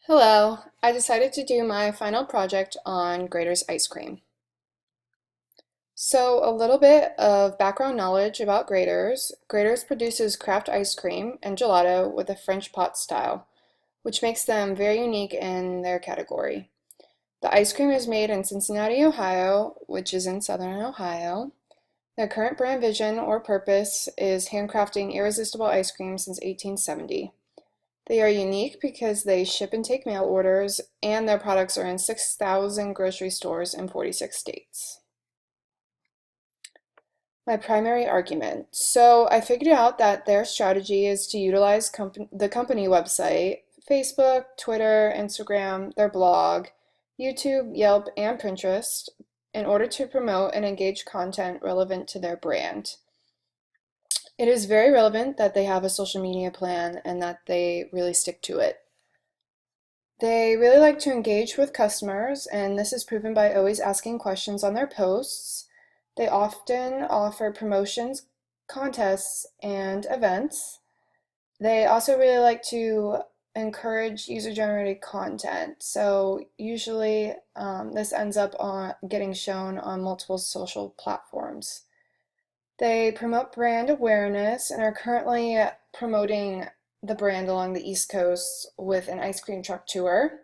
Hello, I decided to do my final project on Graeters ice cream. So, a little bit of background knowledge about Graeters. Graeters produces craft ice cream and gelato with a French pot style, which makes them very unique in their category. The ice cream is made in Cincinnati, Ohio, which is in southern Ohio. Their current brand vision or purpose is handcrafting irresistible ice cream since 1870. They are unique because they ship and take mail orders, and their products are in 6,000 grocery stores in 46 states. My primary argument. So I figured out that their strategy is to utilize the company website, Facebook, Twitter, Instagram, their blog, YouTube, Yelp, and Pinterest in order to promote and engage content relevant to their brand. It is very relevant that they have a social media plan and that they really stick to it. They really like to engage with customers, and this is proven by always asking questions on their posts. They often offer promotions, contests, and events. They also really like to encourage user-generated content. So usually this ends up on getting shown on multiple social platforms. They promote brand awareness and are currently promoting the brand along the East Coast with an ice cream truck tour.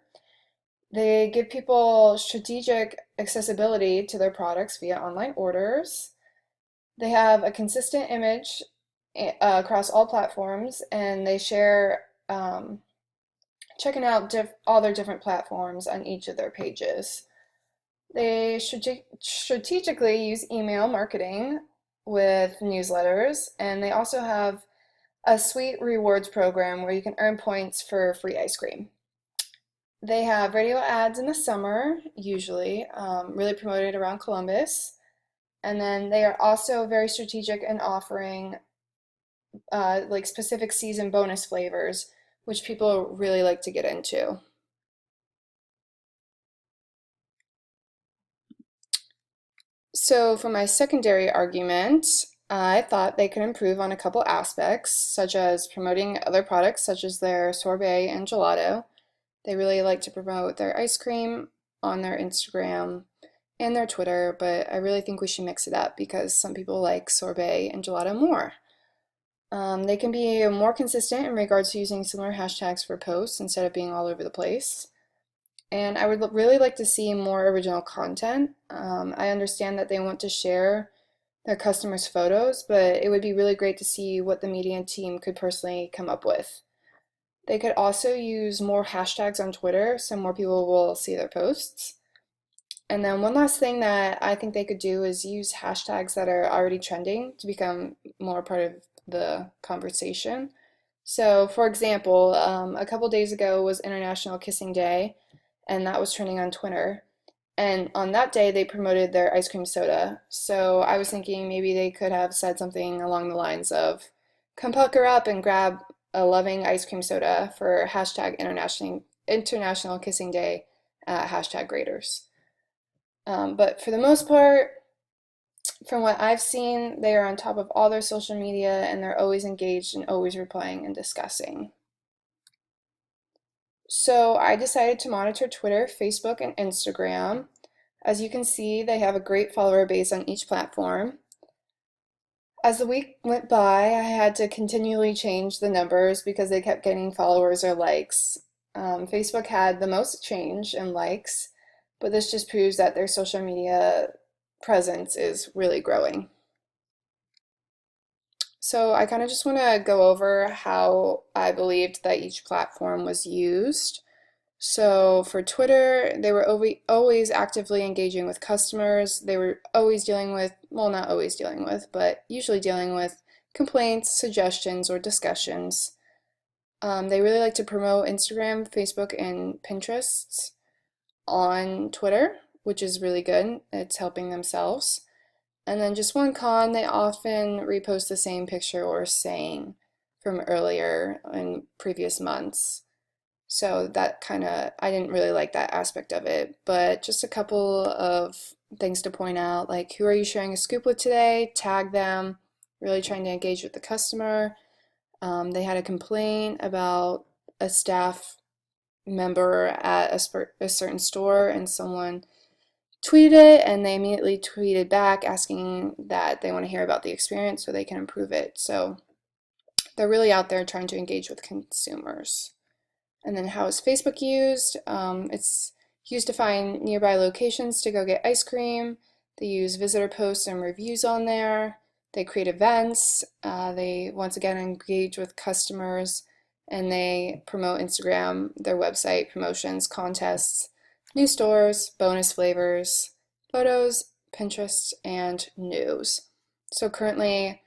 They give people strategic accessibility to their products via online orders. They have a consistent image across all platforms, and they share checking out all their different platforms on each of their pages. They strategically use email marketing with newsletters, and they also have a sweet rewards program where you can earn points for free ice cream. They have radio ads in the summer, usually, really promoted around Columbus. And then they are also very strategic in offering like specific season bonus flavors, which people really like to get into. So for my secondary argument, I thought they could improve on a couple aspects, such as promoting other products such as their sorbet and gelato. They really like to promote their ice cream on their Instagram and their Twitter, but I really think we should mix it up because some people like sorbet and gelato more. They can be more consistent in regards to using similar hashtags for posts instead of being all over the place. And I would really like to see more original content. I understand that they want to share their customers' photos, but it would be really great to see what the media team could personally come up with. They could also use more hashtags on Twitter so more people will see their posts. And then one last thing that I think they could do is use hashtags that are already trending to become more part of the conversation. So, for example, a couple days ago was International Kissing Day, and that was trending on Twitter. And on that day, they promoted their ice cream soda. So I was thinking maybe they could have said something along the lines of, "Come pucker up and grab a loving ice cream soda for hashtag International Kissing Day at hashtag Graeters." But for the most part, from what I've seen, they are on top of all their social media and they're always engaged and always replying and discussing. So I decided to monitor Twitter, Facebook, and Instagram. As you can see, they have a great follower base on each platform. As the week went by, I had to continually change the numbers because they kept getting followers or likes. Facebook had the most change in likes, but this just proves that their social media presence is really growing. So I kind of just want to go over how I believed that each platform was used. So for Twitter, they were always actively engaging with customers. They were always dealing with, well, not always dealing with, but usually dealing with complaints, suggestions, or discussions. They really like to promote Instagram, Facebook, and Pinterest on Twitter, which is really good. It's helping themselves. And then just one con, they often repost the same picture or saying from earlier in previous months. So that kind of, I didn't really like that aspect of it. But just a couple of things to point out, like who are you sharing a scoop with today? Tag them, really trying to engage with the customer. They had a complaint about a staff member at a certain store, and someone tweeted it, and they immediately tweeted back asking that they want to hear about the experience so they can improve it. So they're really out there trying to engage with consumers. And then how is Facebook used? It's used to find nearby locations to go get ice cream. They use visitor posts and reviews on there. They create events. They once again engage with customers, and they promote Instagram, their website, promotions, contests, new stores, bonus flavors, photos, Pinterest, and news. So currently,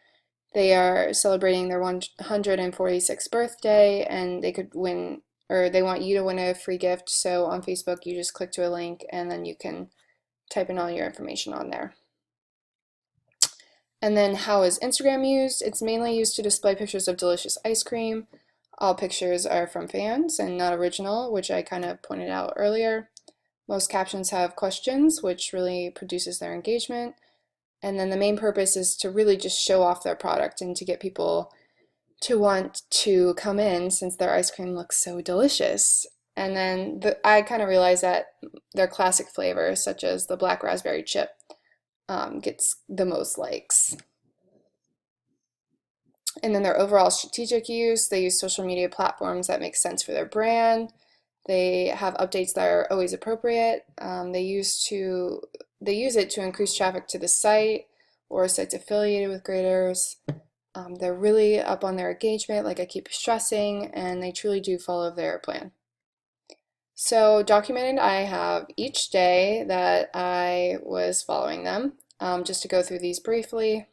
they are celebrating their 146th birthday, and they could win, or they want you to win a free gift. So on Facebook, you just click to a link, and then you can type in all your information on there. And then how is Instagram used? It's mainly used to display pictures of delicious ice cream. All pictures are from fans and not original, which I kind of pointed out earlier. Most captions have questions, which really produces their engagement. And then the main purpose is to really just show off their product and to get people to want to come in since their ice cream looks so delicious. And then I kind of realized that their classic flavors, such as the black raspberry chip, gets the most likes. And then their overall strategic use, they use social media platforms that make sense for their brand. They have updates that are always appropriate. They use it to increase traffic to the site or sites affiliated with Graeters. They're really up on their engagement, like I keep stressing, and they truly do follow their plan. So documented, I have each day that I was following them. Just to go through these briefly,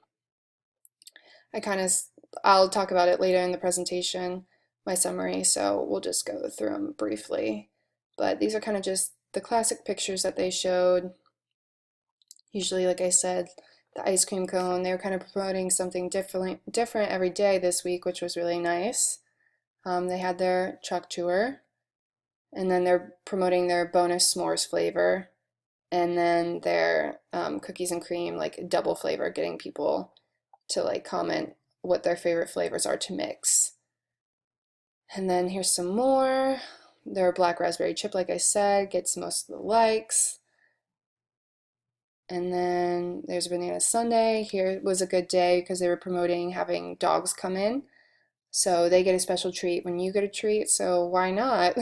I'll talk about it later in the presentation, my summary, so we'll just go through them briefly. But these are kind of just the classic pictures that they showed. Usually, like I said, the ice cream cone, they were kind of promoting something different every day this week, which was really nice. They had their truck tour, and then they're promoting their bonus s'mores flavor, and then their cookies and cream, like double flavor, getting people to like comment what their favorite flavors are to mix. And then here's some more. Their black raspberry chip, like I said, gets most of the likes. And then there's Banana Sunday. Here was a good day because they were promoting having dogs come in. So they get a special treat when you get a treat, so why not?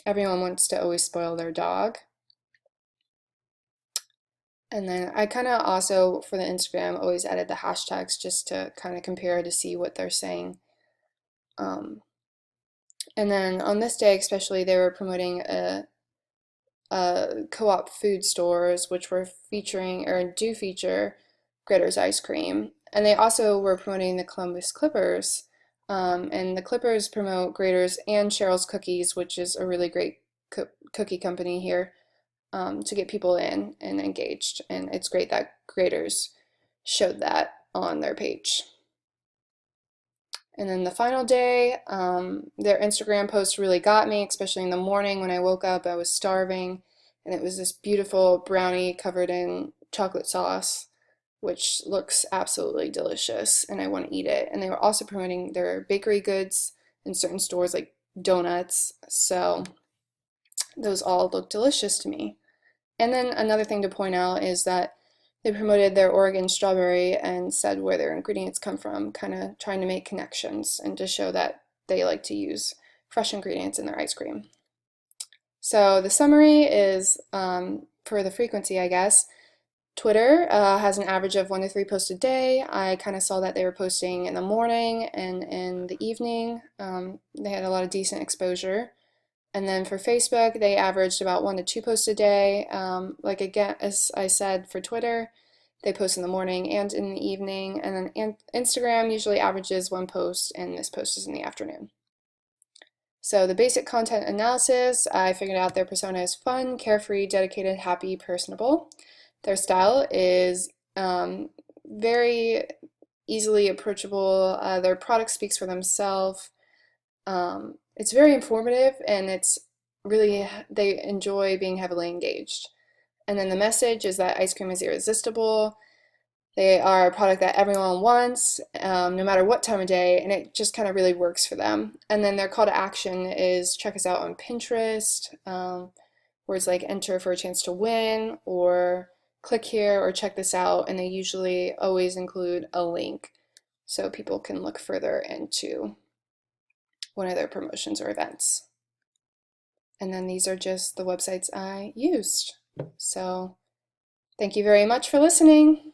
Everyone wants to always spoil their dog. And then I kind of also, for the Instagram, always added the hashtags just to kind of compare to see what they're saying. And then on this day especially, they were promoting co-op food stores, which were featuring, or do feature, Graeters ice cream. And they also were promoting the Columbus Clippers. And the Clippers promote Graeters and Cheryl's Cookies, which is a really great cookie company here, to get people in and engaged. And it's great that Graeters showed that on their page. And then the final day, their Instagram post really got me, especially in the morning when I woke up. I was starving, and it was this beautiful brownie covered in chocolate sauce, which looks absolutely delicious, and I want to eat it. And they were also promoting their bakery goods in certain stores, like donuts, so those all look delicious to me. And then another thing to point out is that they promoted their Oregon strawberry and said where their ingredients come from, kind of trying to make connections and to show that they like to use fresh ingredients in their ice cream. So the summary is, for the frequency, I guess, Twitter has an average of 1 to 3 posts a day. I kind of saw that they were posting in the morning and in the evening. They had a lot of decent exposure. And then for Facebook, they averaged about 1 to 2 posts a day. Like again, as I said, for Twitter, they post in the morning and in the evening. And then Instagram usually averages 1 post, and this post is in the afternoon. So the basic content analysis, I figured out their persona is fun, carefree, dedicated, happy, personable. Their style is very easily approachable. Their product speaks for themselves. It's very informative, and it's really, they enjoy being heavily engaged. And then the message is that ice cream is irresistible. They are a product that everyone wants, no matter what time of day, and it just kind of really works for them. And then their call to action is check us out on Pinterest, words like enter for a chance to win, or click here, or check this out, and they usually always include a link so people can look further into one of their promotions or events. And then these are just the websites I used. So thank you very much for listening.